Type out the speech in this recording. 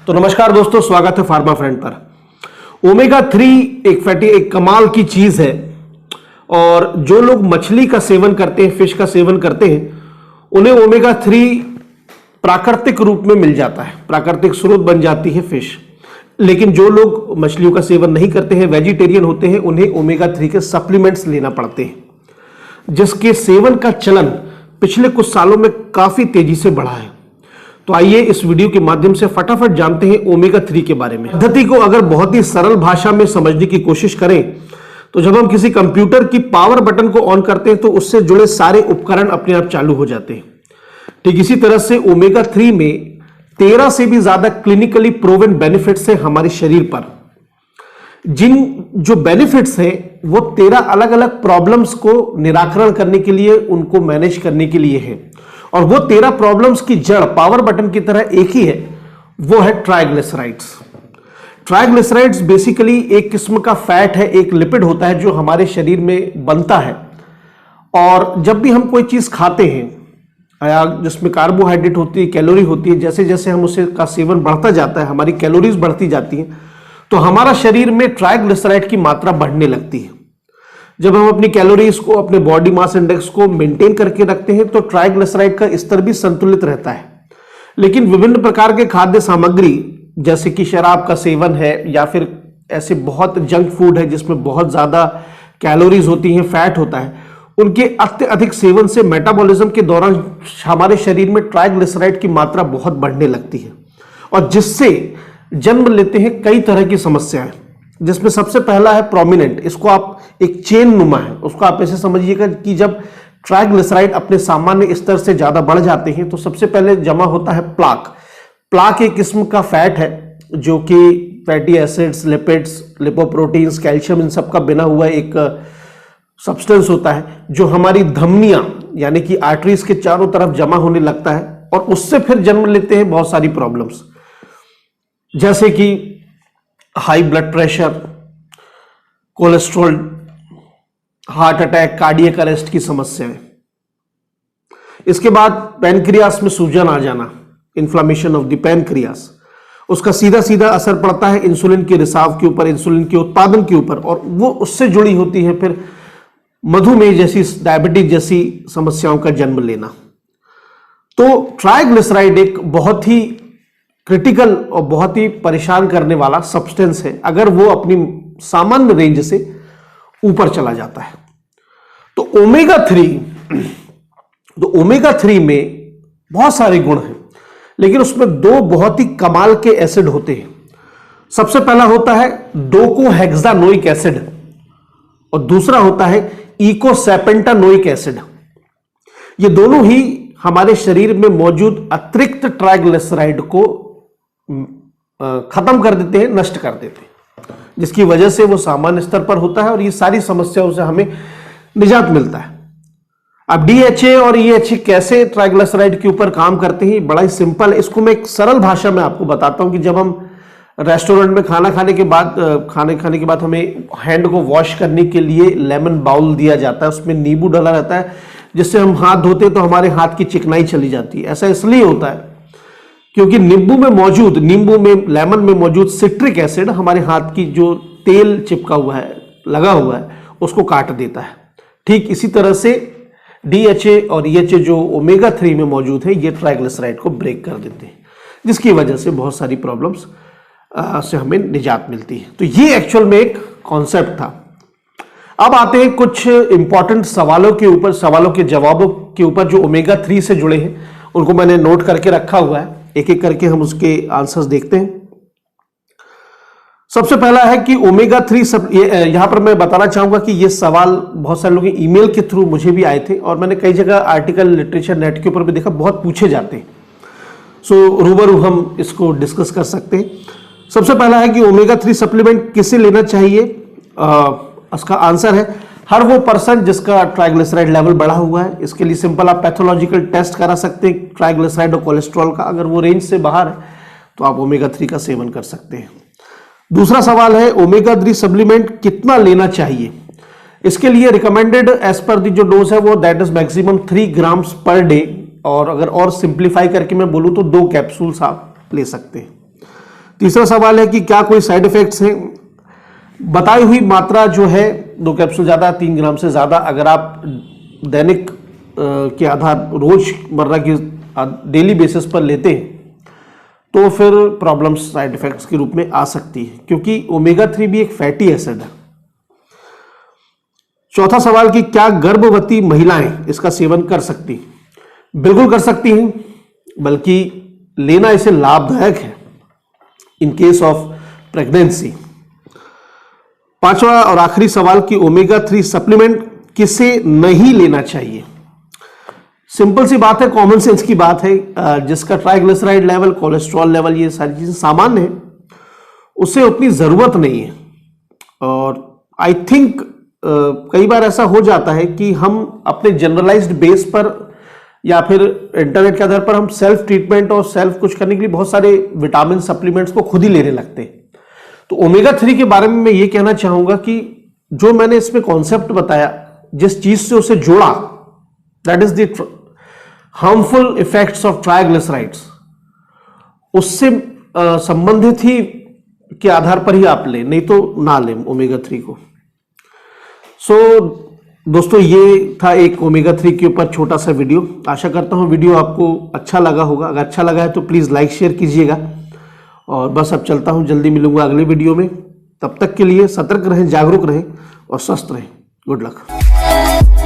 तो नमस्कार दोस्तों, स्वागत है फार्मा फ्रेंड पर। ओमेगा 3 एक फैटी एक कमाल की चीज है और जो लोग मछली का सेवन करते हैं, फिश का सेवन करते हैं, उन्हें ओमेगा 3 प्राकृतिक रूप में मिल जाता है, प्राकृतिक स्रोत बन जाती है फिश। लेकिन जो लोग मछलियों का सेवन नहीं करते हैं, वेजिटेरियन होते हैं, उन्हें ओमेगा 3 के सप्लीमेंट्स लेना पड़ते हैं, जिसके सेवन का चलन पिछले कुछ सालों में काफी तेजी से बढ़ा है। तो आइए इस वीडियो के माध्यम से फटाफट जानते हैं ओमेगा 3 के बारे में। पद्धति को अगर बहुत ही सरल भाषा में समझने की कोशिश करें तो जब हम किसी कंप्यूटर की पावर बटन को ऑन करते हैं तो उससे जुड़े सारे उपकरण अपने आप चालू हो जाते हैं। ठीक इसी तरह से ओमेगा 3 में 13 से भी ज्यादा क्लिनिकली प्रूवन बेनिफिट्स है हमारे शरीर पर। जिन जो बेनिफिट्स हैं वो 13 अलग अलग प्रॉब्लम्स को निराकरण करने के लिए, उनको मैनेज करने के लिए है। और वो 13 प्रॉब्लम्स की जड़ पावर बटन की तरह एक ही है, वो है ट्राइग्लिसराइड्स। ट्राइग्लिसराइड्स बेसिकली एक किस्म का फैट है, एक लिपिड होता है जो हमारे शरीर में बनता है। और जब भी हम कोई चीज खाते हैं जिसमें कार्बोहाइड्रेट होती है, कैलोरी होती है, जैसे जैसे हम उसे का सेवन बढ़ता जाता है, हमारी कैलोरीज बढ़ती जाती हैं, तो हमारा शरीर में ट्राइग्लिसराइड की मात्रा बढ़ने लगती है। जब हम अपनी कैलोरीज को, अपने बॉडी मास इंडेक्स को मेंटेन करके रखते हैं तो ट्राइग्लिसराइड का स्तर भी संतुलित रहता है। लेकिन विभिन्न प्रकार के खाद्य सामग्री जैसे कि शराब का सेवन है या फिर ऐसे बहुत जंक फूड है जिसमें बहुत ज्यादा कैलोरीज होती हैं, फैट होता है, उनके अत्यधिक सेवन से मेटाबॉलिज्म के दौरान हमारे शरीर में ट्राइग्लिसराइड की मात्रा बहुत बढ़ने लगती है और जिससे जन्म लेते हैं कई तरह की समस्याएं, जिसमें सबसे पहला है प्रोमिनेंट। इसको आप एक चेन नुमा है, उसको आप ऐसे समझिएगा कि जब ट्राइग्लिसराइड अपने सामान्य स्तर से ज्यादा बढ़ जाते हैं तो सबसे पहले जमा होता है प्लाक। प्लाक एक किस्म का फैट है जो कि fatty acids, lipids, lipoproteins, calcium, इन सब का बना हुआ एक सब्सटेंस होता है जो हमारी धमनियां यानी कि आर्टरीज के चारों तरफ जमा होने लगता है और उससे फिर जन्म लेते हैं बहुत सारी प्रॉब्लम्स, जैसे कि high blood pressure, cholesterol, heart attack, cardiac arrest की समस्याएं। इसके बाद पैनक्रियास में सूजन आ जाना, इन्फ्लामेशन ऑफ द पैनक्रियास, उसका सीधा सीधा असर पड़ता है इंसुलिन के रिसाव के ऊपर, इंसुलिन के उत्पादन के ऊपर, और वो उससे जुड़ी होती है फिर मधुमेह जैसी, डायबिटीज जैसी समस्याओं का जन्म लेना। तो ट्राइग्लिसराइड एक बहुत ही क्रिटिकल और बहुत ही परेशान करने वाला सब्सटेंस है अगर वो अपनी सामान्य रेंज से ऊपर चला जाता है। तो ओमेगा 3 में बहुत सारे गुण हैं, लेकिन उसमें दो बहुत ही कमाल के एसिड होते हैं। सबसे पहला होता है डोकोहेक्सानोइक एसिड और दूसरा होता है इकोसेपेंटानोइक एसिड। ये दोनों ही हमारे शरीर में मौजूद अतिरिक्त ट्राइग्लिसराइड को खत्म कर देते हैं, नष्ट कर देते हैं, जिसकी वजह से वो सामान्य स्तर पर होता है और ये सारी समस्याओं से हमें निजात मिलता है। अब DHA और EHA कैसे ट्राइग्लिसराइड के ऊपर काम करते हैं, बड़ा ही सिंपल है। इसको मैं एक सरल भाषा में आपको बताता हूं कि जब हम रेस्टोरेंट में खाना खाने के बाद हमें हैंड को वॉश करने के लिए लेमन बाउल दिया जाता है, उसमें नींबू डाला रहता है, जिससे हम हाथ धोते हैं तो हमारे हाथ की चिकनाई चली जाती है। ऐसा इसलिए होता है क्योंकि नींबू में लेमन में मौजूद सिट्रिक एसिड हमारे हाथ की जो तेल चिपका हुआ है, लगा हुआ है, उसको काट देता है। ठीक इसी तरह से DHA और EHA जो ओमेगा 3 में मौजूद है, ये ट्राइग्लिसराइड को ब्रेक कर देते हैं, जिसकी वजह से बहुत सारी प्रॉब्लम्स से हमें निजात मिलती है। तो ये एक्चुअल में एक कॉन्सेप्ट था। अब आते हैं कुछ इंपॉर्टेंट सवालों के जवाबों के ऊपर जो ओमेगा 3 से जुड़े हैं, उनको मैंने नोट करके रखा हुआ है। एक एक करके हम उसके आंसर्स देखते हैं। सबसे पहला है कि ओमेगा 3 यहां पर मैं बताना चाहूंगा कि ये सवाल बहुत सारे लोगों के ईमेल के थ्रू मुझे भी आए थे और मैंने कई जगह आर्टिकल, लिटरेचर, नेट के ऊपर भी देखा, बहुत पूछे जाते हैं। सो रूबरू हम इसको डिस्कस कर सकते हैं। सबसे पहला है कि ओमेगा 3 सप्लीमेंट किसे लेना चाहिए। इसका आंसर है हर वो पर्सन जिसका ट्राइग्लिसराइड लेवल बढ़ा हुआ है। इसके लिए सिंपल आप पैथोलॉजिकल टेस्ट करा सकते हैं ट्राइग्लिसराइड और कोलेस्ट्रॉल का। अगर वो रेंज से बाहर है तो आप ओमेगा 3 का सेवन कर सकते हैं। दूसरा सवाल है ओमेगा 3 सप्लीमेंट कितना लेना चाहिए। इसके लिए रिकमेंडेड एज पर दी जो डोज है वो that is maximum 3 grams per day, और अगर और सिंप्लीफाई करके मैं बोलूं तो 2 कैप्सूल्स आप ले सकते हैं। तीसरा सवाल है कि क्या कोई साइड इफेक्ट्स हैं? बताई हुई मात्रा जो है 2 कैप्सूल ज़्यादा 3 ग्राम से ज़्यादा अगर आप दैनिक के आधार रोजमर्रा की डेली बेसिस पर लेते हैं तो फिर प्रॉब्लम्स साइड इफेक्ट्स के रूप में आ सकती है, क्योंकि ओमेगा 3 भी एक फैटी एसिड है। चौथा सवाल कि क्या गर्भवती महिलाएं इसका सेवन कर सकती हैं? बिल्कुल कर सकती हैं, बल्कि लेना इसे लाभदायक है इन केस ऑफ प्रेगनेंसी। पांचवा और आखिरी सवाल कि ओमेगा 3 सप्लीमेंट किसे नहीं लेना चाहिए? सिंपल सी बात है, कॉमन सेंस की बात है। जिसका ट्राइग्लिसराइड लेवल, कोलेस्ट्रॉल लेवल, ये सारी चीजें सामान्य है, उसे उतनी जरूरत नहीं है। और आई थिंक कई बार ऐसा हो जाता है कि हम अपने जनरलाइज्ड बेस पर या फिर इंटरनेट के आधार पर हम सेल्फ ट्रीटमेंट और सेल्फ कुछ करने के लिए बहुत सारे विटामिन सप्लीमेंट्स को खुद ही लेने लगते हैं। तो ओमेगा 3 के बारे में मैं ये कहना चाहूंगा कि जो मैंने इसमें कॉन्सेप्ट बताया, जिस चीज से उसे जोड़ा, that is the harmful effects of triglycerides, उससे संबंधित ही के आधार पर ही आप लें, नहीं तो ना लें ओमेगा 3 को। दोस्तों, ये था एक ओमेगा 3 के ऊपर छोटा सा वीडियो। आशा करता हूं वीडियो आपको अच्छा लगा होगा। अगर अच्छा लगा है तो प्लीज लाइक शेयर कीजिएगा। और बस अब चलता हूं, जल्दी मिलूंगा अगले वीडियो में। तब तक के लिए सतर्क रहें, जागरूक रहें और स्वस्थ रहें। Good luck.